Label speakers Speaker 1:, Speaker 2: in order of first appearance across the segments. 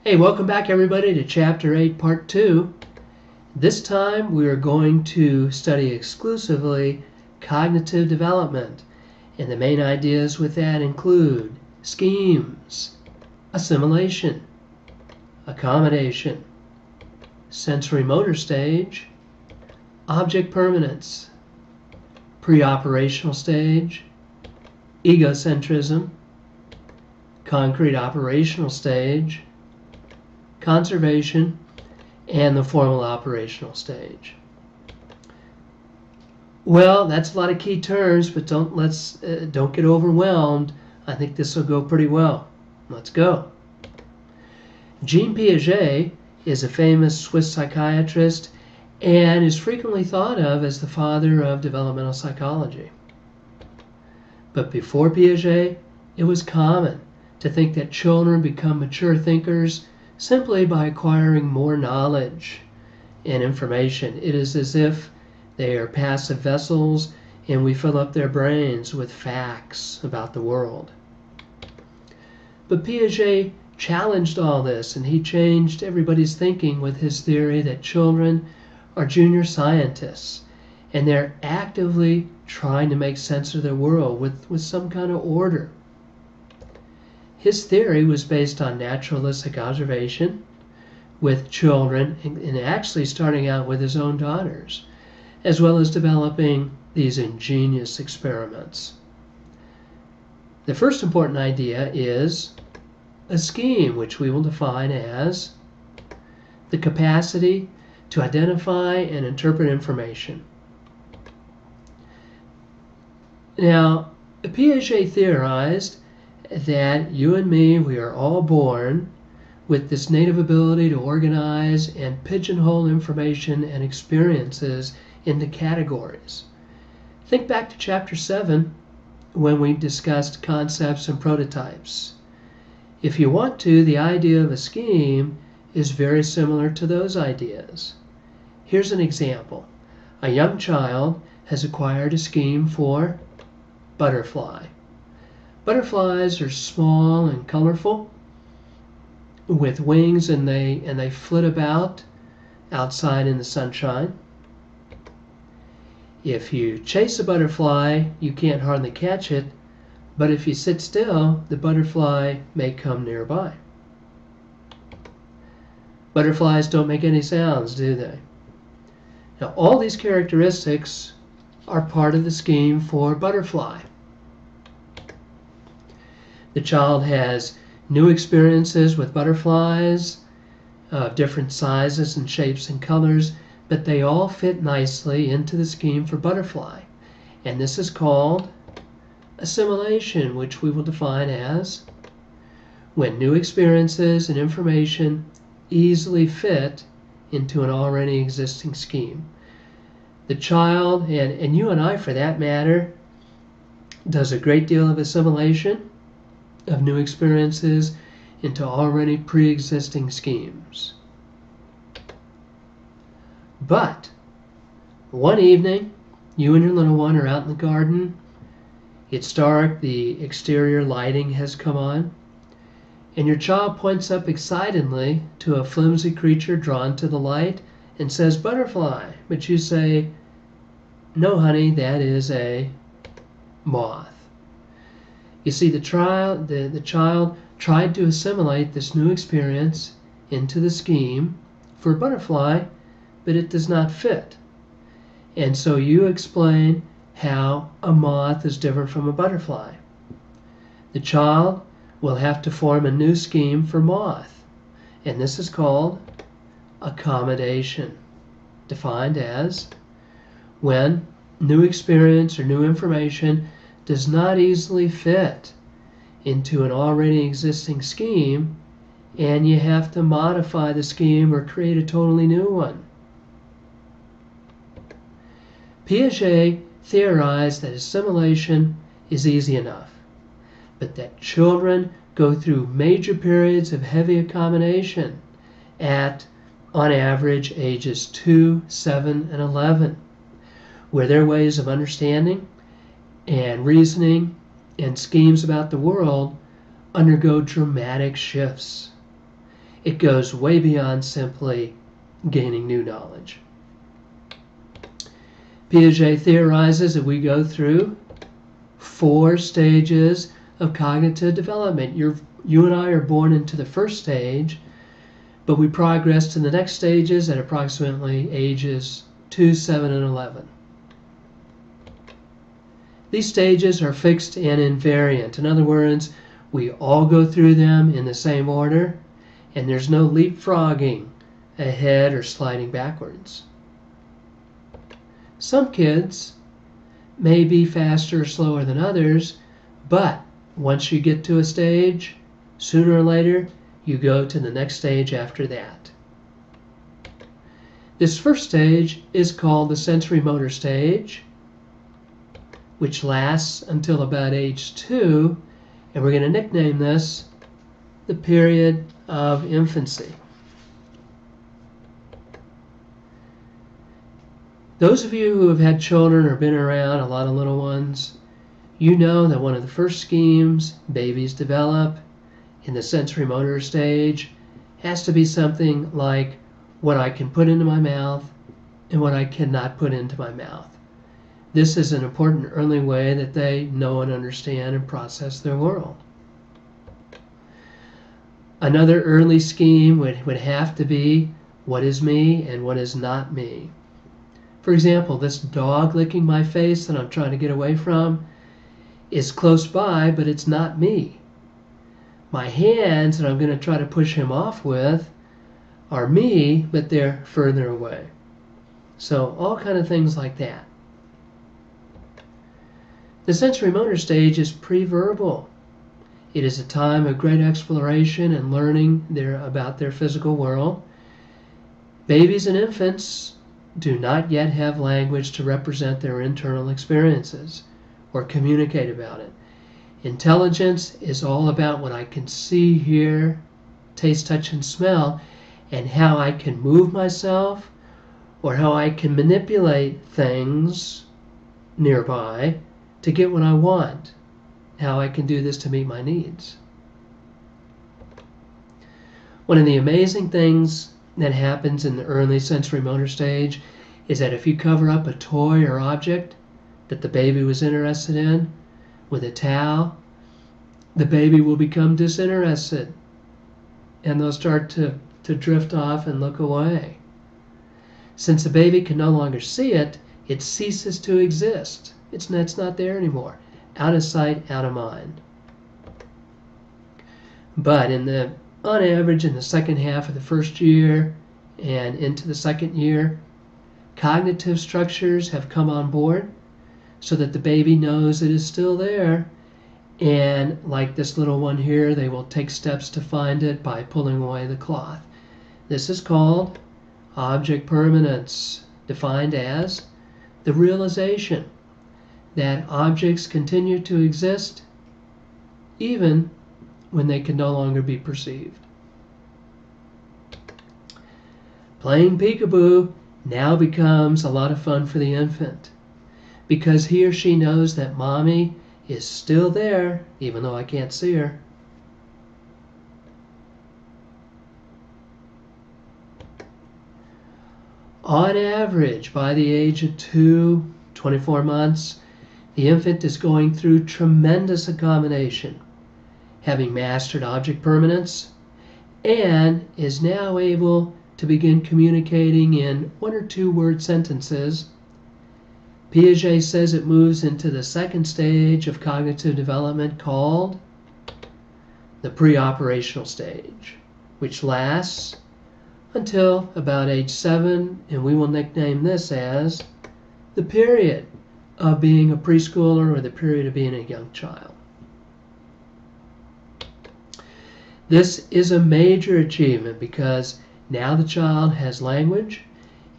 Speaker 1: Hey, welcome back everybody to Chapter 8, Part 2. This time we are going to study exclusively cognitive development, and the main ideas with that include schemes, assimilation, accommodation, sensory motor stage, object permanence, pre-operational stage, egocentrism, concrete operational stage, conservation, and the formal operational stage. Well, that's a lot of key terms, but don't get overwhelmed. I think this will go pretty well. Let's go. Jean Piaget is a famous Swiss psychiatrist and is frequently thought of as the father of developmental psychology. But before Piaget, it was common to think that children become mature thinkers simply by acquiring more knowledge and information. It is as if they are passive vessels and we fill up their brains with facts about the world. But Piaget challenged all this, and he changed everybody's thinking with his theory that children are junior scientists and they're actively trying to make sense of their world with some kind of order. His theory was based on naturalistic observation with children, and actually starting out with his own daughters, as well as developing these ingenious experiments. The first important idea is a scheme, which we will define as the capacity to identify and interpret information. Now, Piaget theorized that you and me, we are all born with this native ability to organize and pigeonhole information and experiences into categories. Think back to Chapter 7 when we discussed concepts and prototypes. If you want to, the idea of a scheme is very similar to those ideas. Here's an example. A young child has acquired a scheme for butterfly. Butterflies are small and colorful with wings, and they flit about outside in the sunshine. If you chase a butterfly, you can't hardly catch it, but if you sit still, the butterfly may come nearby. Butterflies don't make any sounds, do they? Now, all these characteristics are part of the scheme for butterfly. The child has new experiences with butterflies of different sizes and shapes and colors, but they all fit nicely into the scheme for butterfly. And this is called assimilation, which we will define as when new experiences and information easily fit into an already existing scheme. The child, and you and I for that matter, does a great deal of assimilation of new experiences into already pre-existing schemes. But one evening, you and your little one are out in the garden. It's dark, the exterior lighting has come on, and your child points up excitedly to a flimsy creature drawn to the light and says, "Butterfly," but you say, "No, honey, that is a moth." You see, the child tried to assimilate this new experience into the scheme for a butterfly, but it does not fit. And so you explain how a moth is different from a butterfly. The child will have to form a new scheme for moth, and this is called accommodation, defined as when new experience or new information does not easily fit into an already existing scheme, and you have to modify the scheme or create a totally new one. Piaget theorized that assimilation is easy enough, but that children go through major periods of heavy accommodation at, on average, ages 2, 7, and 11, where their ways of understanding and reasoning and schemes about the world undergo dramatic shifts. It goes way beyond simply gaining new knowledge. Piaget theorizes that we go through 4 stages of cognitive development. You and I are born into the first stage, but we progress to the next stages at approximately ages 2, 7, and 11. These stages are fixed and invariant. In other words, we all go through them in the same order, and there's no leapfrogging ahead or sliding backwards. Some kids may be faster or slower than others, but once you get to a stage, sooner or later, you go to the next stage after that. This first stage is called the sensory motor stage, which lasts until about age 2, and we're going to nickname this the period of infancy. Those of you who have had children or been around a lot of little ones, you know that one of the first schemes babies develop in the sensory motor stage has to be something like what I can put into my mouth and what I cannot put into my mouth. This is an important early way that they know and understand and process their world. Another early scheme would have to be what is me and what is not me. For example, this dog licking my face that I'm trying to get away from is close by, but it's not me. My hands that I'm going to try to push him off with are me, but they're further away. So all kind of things like that. The sensory motor stage is pre-verbal. It is a time of great exploration and learning about their physical world. Babies and infants do not yet have language to represent their internal experiences or communicate about it. Intelligence is all about what I can see, hear, taste, touch, and smell, and how I can move myself or how I can manipulate things nearby to get what I want, how I can do this to meet my needs. One of the amazing things that happens in the early sensory motor stage is that if you cover up a toy or object that the baby was interested in with a towel, the baby will become disinterested and they'll start to drift off and look away. Since the baby can no longer see it, it ceases to exist. It's not there anymore. Out of sight, out of mind. But on average, in the second half of the first year and into the second year, cognitive structures have come on board so that the baby knows it is still there. And like this little one here, they will take steps to find it by pulling away the cloth. This is called object permanence, defined as the realization that objects continue to exist even when they can no longer be perceived. Playing peekaboo now becomes a lot of fun for the infant because he or she knows that mommy is still there even though I can't see her. On average, by the age of 24 months, the infant is going through tremendous accommodation, having mastered object permanence, and is now able to begin communicating in 1 or 2 word sentences. Piaget says it moves into the second stage of cognitive development called the pre-operational stage, which lasts until about age 7, and we will nickname this as the period of being a preschooler or the period of being a young child. This is a major achievement because now the child has language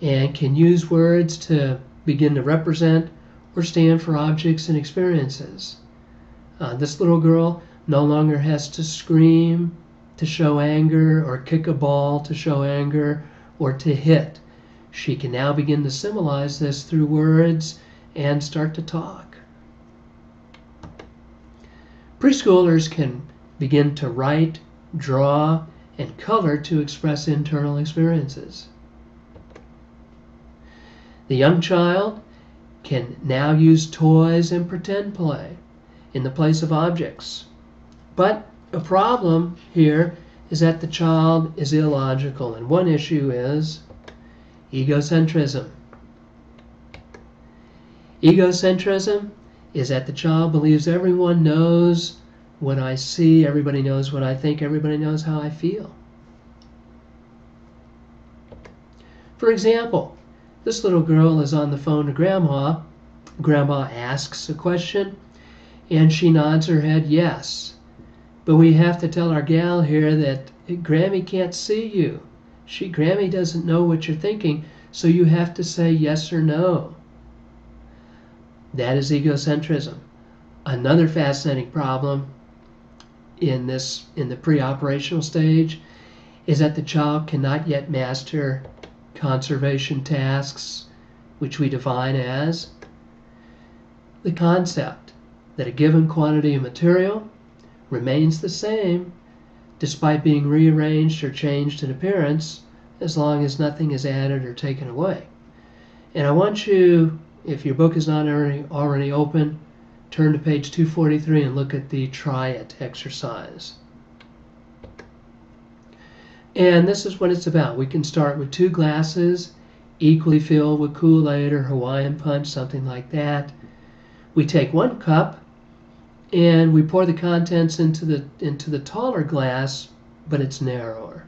Speaker 1: and can use words to begin to represent or stand for objects and experiences. This little girl no longer has to scream to show anger or kick a ball to show anger or to hit. She can now begin to symbolize this through words and start to talk. Preschoolers can begin to write, draw, and color to express internal experiences. The young child can now use toys and pretend play in the place of objects. But a problem here is that the child is illogical, and one issue is egocentrism. Egocentrism is that the child believes everyone knows what I see, everybody knows what I think, everybody knows how I feel. For example, this little girl is on the phone to Grandma. Grandma asks a question, and she nods her head yes. But we have to tell our gal here that Grammy can't see you. Grammy doesn't know what you're thinking, so you have to say yes or no. That is egocentrism. Another fascinating problem in the pre-operational stage is that the child cannot yet master conservation tasks, which we define as the concept that a given quantity of material remains the same despite being rearranged or changed in appearance, as long as nothing is added or taken away. And I want you, if your book is not already open, turn to page 243 and look at the try it exercise. And this is what it's about. We can start with 2 glasses equally filled with Kool-Aid or Hawaiian Punch, something like that. We take 1 cup and we pour the contents into the taller glass, but it's narrower.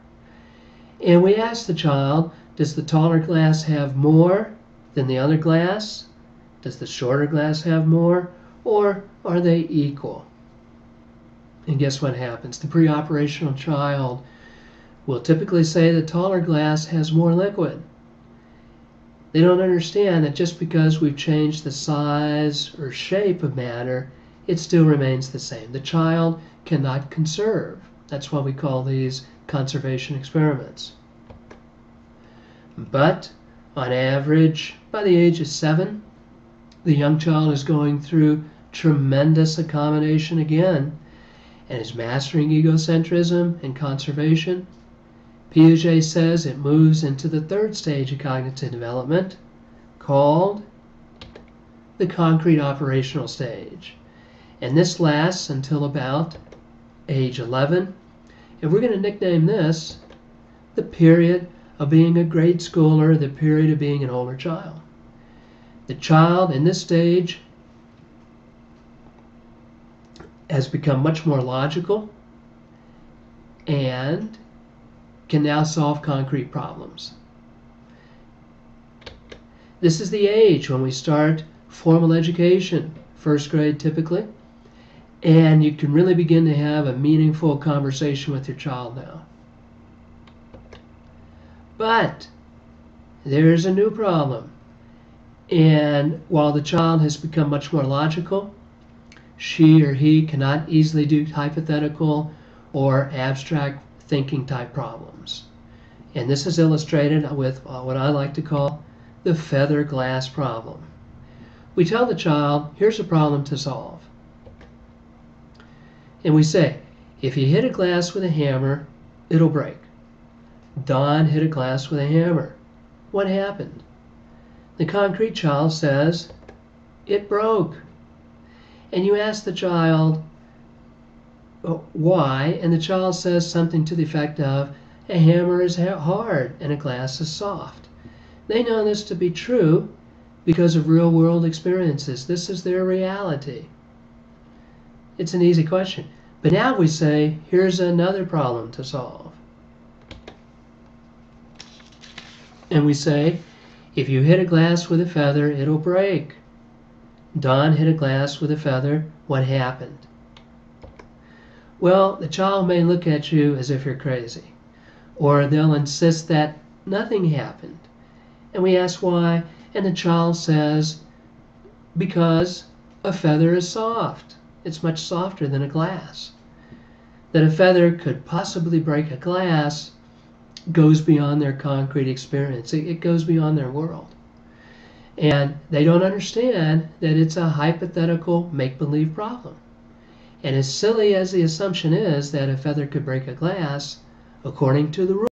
Speaker 1: And we ask the child, does the taller glass have more than the other glass? Does the shorter glass have more? Or are they equal? And guess what happens? The pre-operational child will typically say the taller glass has more liquid. They don't understand that just because we've changed the size or shape of matter, it still remains the same. The child cannot conserve. That's why we call these conservation experiments. But on average, by the age of 7, the young child is going through tremendous accommodation again and is mastering egocentrism and conservation. Piaget says it moves into the 3rd stage of cognitive development, called the concrete operational stage. And this lasts until about age 11. And we're going to nickname this the period of being a grade schooler, the period of being an older child. The child in this stage has become much more logical and can now solve concrete problems. This is the age when we start formal education, 1st grade typically, and you can really begin to have a meaningful conversation with your child now. But there's a new problem. And while the child has become much more logical, she or he cannot easily do hypothetical or abstract thinking type problems. And this is illustrated with what I like to call the feather glass problem. We tell the child, here's a problem to solve. And we say, if you hit a glass with a hammer, it'll break. Don hit a glass with a hammer. What happened? The concrete child says, it broke. And you ask the child, why? And the child says something to the effect of, a hammer is hard and a glass is soft. They know this to be true because of real world experiences. This is their reality. It's an easy question. But now we say, here's another problem to solve. And we say, if you hit a glass with a feather, it'll break. Don hit a glass with a feather. What happened? Well, the child may look at you as if you're crazy, or they'll insist that nothing happened. And we ask why, and the child says, because a feather is soft. It's much softer than a glass. That a feather could possibly break a glass goes beyond their concrete experience. It goes beyond their world. And they don't understand that it's a hypothetical make-believe problem. And as silly as the assumption is that a feather could break a glass, according to the rule.